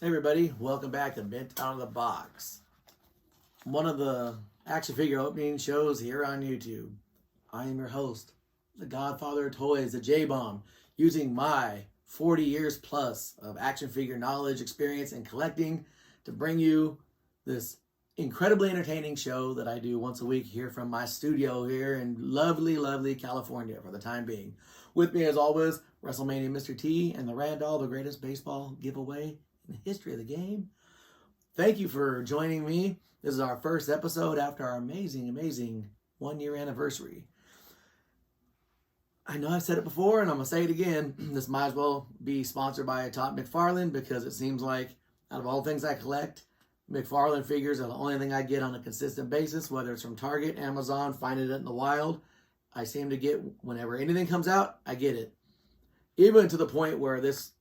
Hey everybody, welcome back to Mint Out of the Box. One of the action figure opening shows here on YouTube. I am your host, the Godfather of Toys, the J-Bomb, using my 40 years plus of action figure knowledge, experience, and collecting to bring you this incredibly entertaining show that I do once a week here from my studio here in lovely, lovely California for the time being. With me as always, WrestleMania Mr. T and the Randall, the greatest baseball giveaway in the history of the game. Thank you for joining me. This is our first episode after our amazing 1 year anniversary. I know I've said it before and I'm going to say it again. This might as well be sponsored by Top McFarlane because it seems like out of all the things I collect, McFarlane figures are the only thing I get on a consistent basis, whether it's from Target, Amazon, finding it in the wild. I seem to get, whenever anything comes out, I get it. Even to the point where this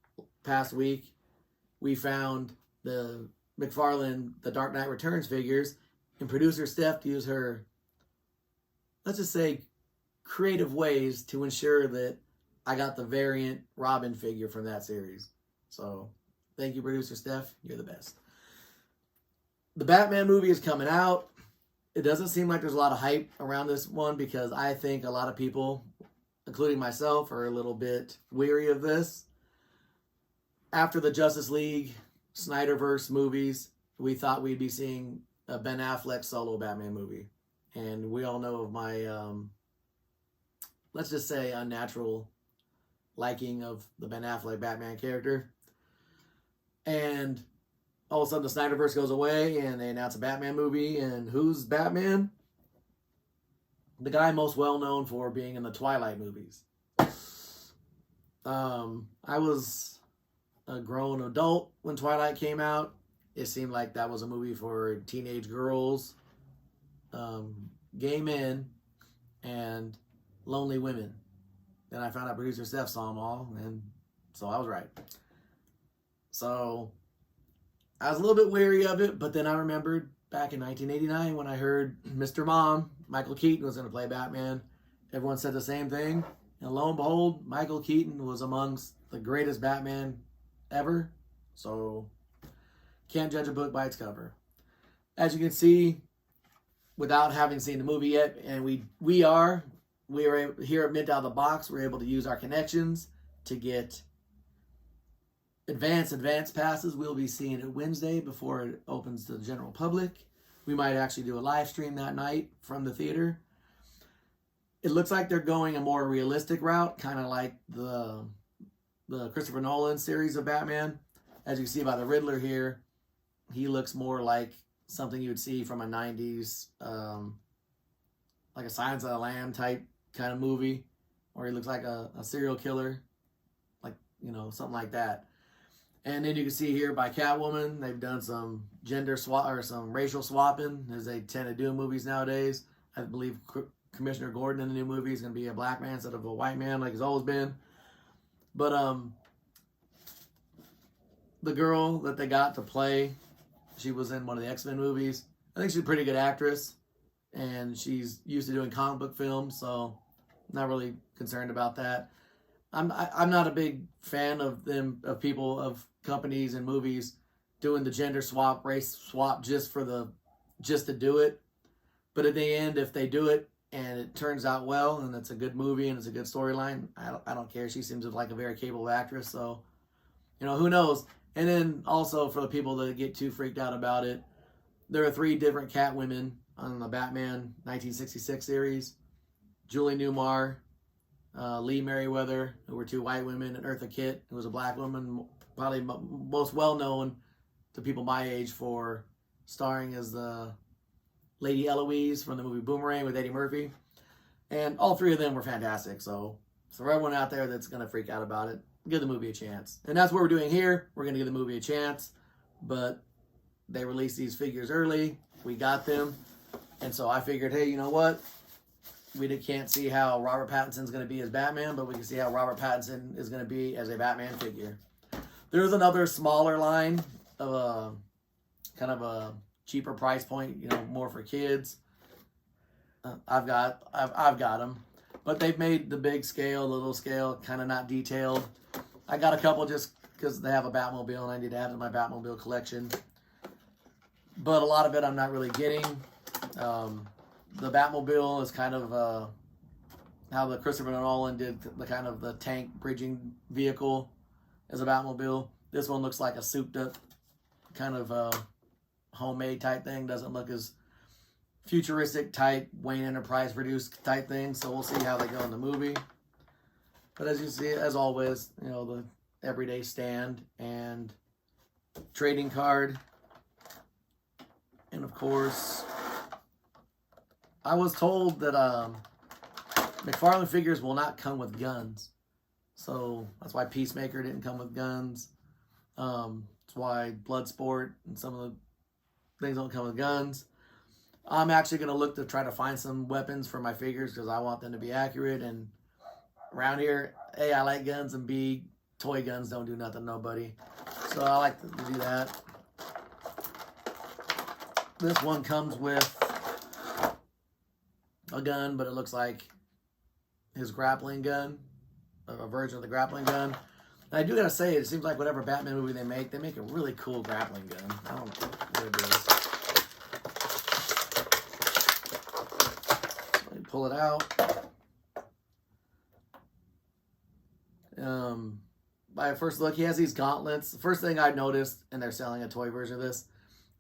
past week, we found the McFarlane, the Dark Knight Returns figures, and producer Steph used her, let's just say, creative ways to ensure that I got the variant Robin figure from that series. So, thank you, producer Steph. You're the best. The Batman movie is coming out. It doesn't seem like there's a lot of hype around this one because I think a lot of people, including myself, are a little bit weary of this. After the Justice League Snyderverse movies, we thought we'd be seeing a Ben Affleck solo Batman movie. And we all know of my, let's just say, unnatural liking of the Ben Affleck Batman character. And all of a sudden the Snyderverse goes away and they announce a Batman movie. And who's Batman? The guy most well known for being in the Twilight movies. I was a grown adult when Twilight came out. It seemed like that was a movie for teenage girls, gay men, and lonely women. Then I found out producer Steph saw them all, and so I was right. So I was a little bit wary of it, but then I remembered back in 1989 when I heard Mr. Mom, Michael Keaton, was going to play Batman. Everyone said the same thing. And lo and behold, Michael Keaton was amongst the greatest Batman ever. So can't judge a book by its cover. As you can see, without having seen the movie yet, and we are here at Mint Out of the Box, we're able to use our connections to get advance passes. We'll be seeing it Wednesday before it opens to the general public. We might actually do a live stream that night from the theater. It looks like they're going a more realistic route, kind of like the Christopher Nolan series of Batman. As you can see by the Riddler here, he looks more like something you would see from a 90s, like a Silence of the Lamb type kind of movie, or he looks like a serial killer, like, something like that. And then you can see here by Catwoman, they've done some gender swap or some racial swapping, as they tend to do in movies nowadays. I believe Commissioner Gordon in the new movie is going to be a black man instead of a white man, like he's always been. But the girl that they got to play, she was in one of the X-Men movies. I think she's a pretty good actress, and she's used to doing comic book films, so I'm not really concerned about that. I'm not a big fan of companies and movies doing the gender swap, race swap just to do it. But at the end, if they do it and it turns out well and it's a good movie and it's a good storyline, I don't care. She seems like a very capable actress, so who knows. And then also for the people that get too freaked out about it, there are 3 different Catwomen on the Batman 1966 series. Julie Newmar, Lee Merriweather, who were 2 white women, and Eartha Kitt, who was a black woman, probably most well known to people my age for starring as the Lady Eloise from the movie Boomerang with Eddie Murphy. And all 3 of them were fantastic. So for everyone out there that's going to freak out about it, give the movie a chance. And that's what we're doing here. We're going to give the movie a chance. But they released these figures early. We got them. And so I figured, hey, you know what? We can't see how Robert Pattinson's going to be as Batman, but we can see how Robert Pattinson is going to be as a Batman figure. There's another smaller line of kind of a cheaper price point, more for kids. I've got them, but they've made the big scale, the little scale, kind of not detailed. I got a couple just because they have a Batmobile and I need to add to my Batmobile collection. But a lot of it I'm not really getting. The Batmobile is kind of how the Christopher Nolan did the kind of the tank bridging vehicle as a Batmobile. This one looks like a souped up kind of homemade type thing. Doesn't look as futuristic type Wayne Enterprise produced type thing. So we'll see how they go in the movie. But as you see, as always, you know, the everyday stand and trading card. And of course, I was told that McFarlane figures will not come with guns. So that's why Peacemaker didn't come with guns. That's why Bloodsport and some of the things don't come with guns. I'm actually going to look to try to find some weapons for my figures because I want them to be accurate. And around here, A, I like guns, and B, toy guns don't do nothing to nobody. So I like to do that. This one comes with a gun, but it looks like his grappling gun, a version of the grappling gun. And I do gotta say, it seems like whatever Batman movie they make a really cool grappling gun. I don't know what it is. Let me pull it out. By first look, he has these gauntlets. The first thing I noticed, and they're selling a toy version of this,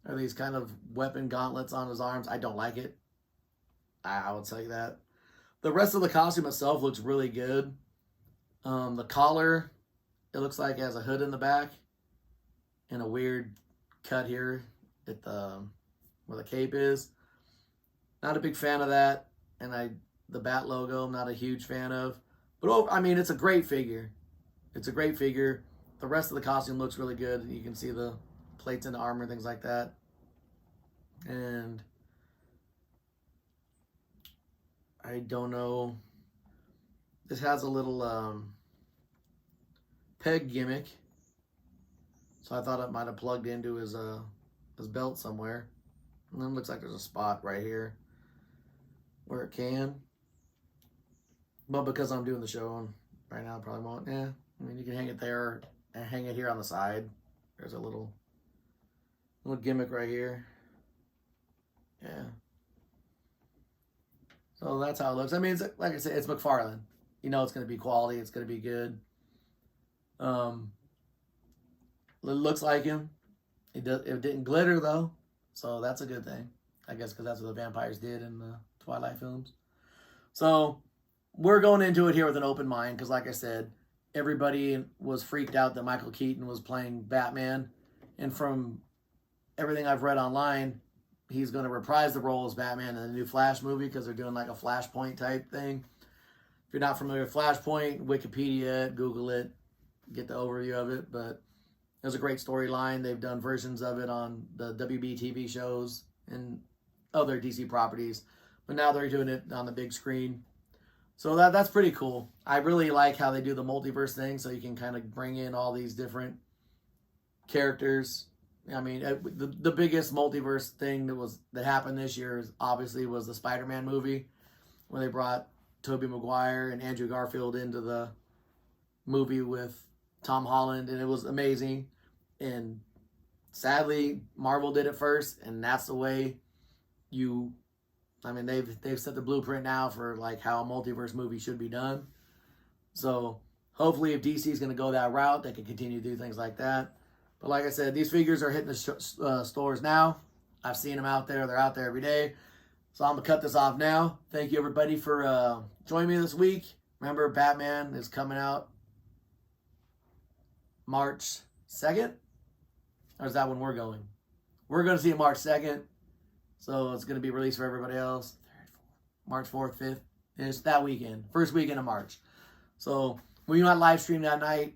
are these kind of weapon gauntlets on his arms. I don't like it. I would tell you that. The rest of the costume itself looks really good. The collar, it looks like it has a hood in the back and a weird cut here at the where the cape is. Not a big fan of that. And the Bat logo, I'm not a huge fan of. But I mean, it's a great figure. It's a great figure. The rest of the costume looks really good. You can see the plates in the armor and things like that. And I don't know. This has a little peg gimmick. So I thought it might have plugged into his belt somewhere. And then it looks like there's a spot right here where it can. But because I'm doing the show right now, I probably won't. Yeah, I mean, you can hang it there and hang it here on the side. There's a little gimmick right here. Yeah. So that's how it looks. I mean, it's, like I said, it's McFarlane. You know it's going to be quality. It's going to be good. It looks like him. It didn't glitter, though. So that's a good thing. I guess because that's what the vampires did in the Twilight films. So we're going into it here with an open mind because, like I said, everybody was freaked out that Michael Keaton was playing Batman. And from everything I've read online, he's going to reprise the role as Batman in the new Flash movie because they're doing like a Flashpoint type thing. If you're not familiar with Flashpoint, Wikipedia it, Google it, get the overview of it. But it was a great storyline. They've done versions of it on the WB TV shows and other DC properties. But now they're doing it on the big screen. So that's pretty cool. I really like how they do the multiverse thing so you can kind of bring in all these different characters. I mean, the biggest multiverse thing that happened this year obviously was the Spider-Man movie when they brought Tobey Maguire and Andrew Garfield into the movie with Tom Holland, and it was amazing. And sadly, Marvel did it first, and that's the way they've set the blueprint now for like how a multiverse movie should be done. So hopefully if DC is going to go that route, they can continue to do things like that. But like I said, these figures are hitting the stores now. I've seen them out there. They're out there every day. So I'm going to cut this off now. Thank you, everybody, for joining me this week. Remember, Batman is coming out March 2nd? Or is that when we're going? We're going to see it March 2nd. So it's going to be released for everybody else. March 4th, 5th. It's that weekend. First weekend of March. So we might live stream that night.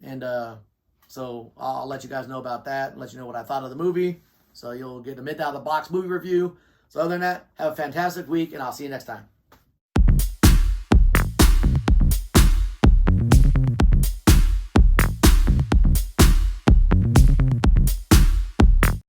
And so I'll let you guys know about that and let you know what I thought of the movie. So you'll get a mid out of the box movie review. So other than that, have a fantastic week and I'll see you next time.